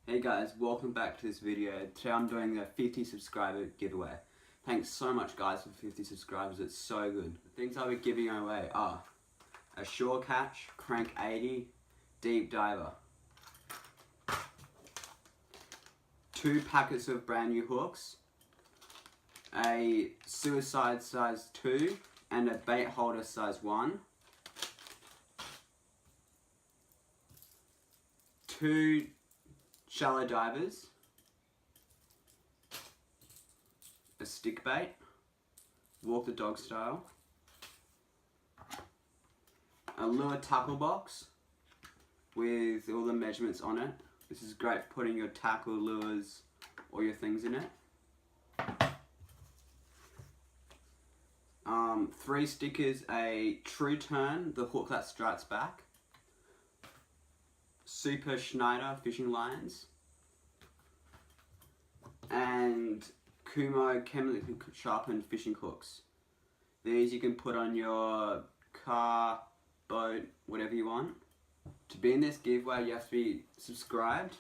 Hey guys, welcome back to this video. Today I'm doing a 50 subscriber giveaway. Thanks so much guys for 50 subscribers, it's so good. The things I'll be giving away are a Sure Catch, Crank 80, Deep Diver, 2 packets of brand new hooks, a Suicide size 2 and a Bait Holder size 1, 2 Shallow Divers, a stick bait, walk the dog style, a lure tackle box with all the measurements on it. This is great for putting your tackle, lures, all your things in it. 3 stickers, a True Turn, the hook that strikes back, Super Schneider fishing lines, and Kumo chemically sharpened fishing hooks. These you can put on your car, boat, whatever you want. To be in this giveaway, you have to be subscribed,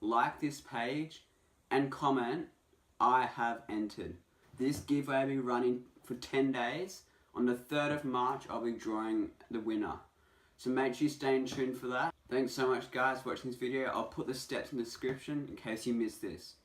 like this page, and comment, "I have entered." This giveaway will be running for 10 days. On the 3rd of March, I'll be drawing the winner. So make sure you stay in tune for that. Thanks so much guys for watching this video. I'll put the steps in the description in case you missed this.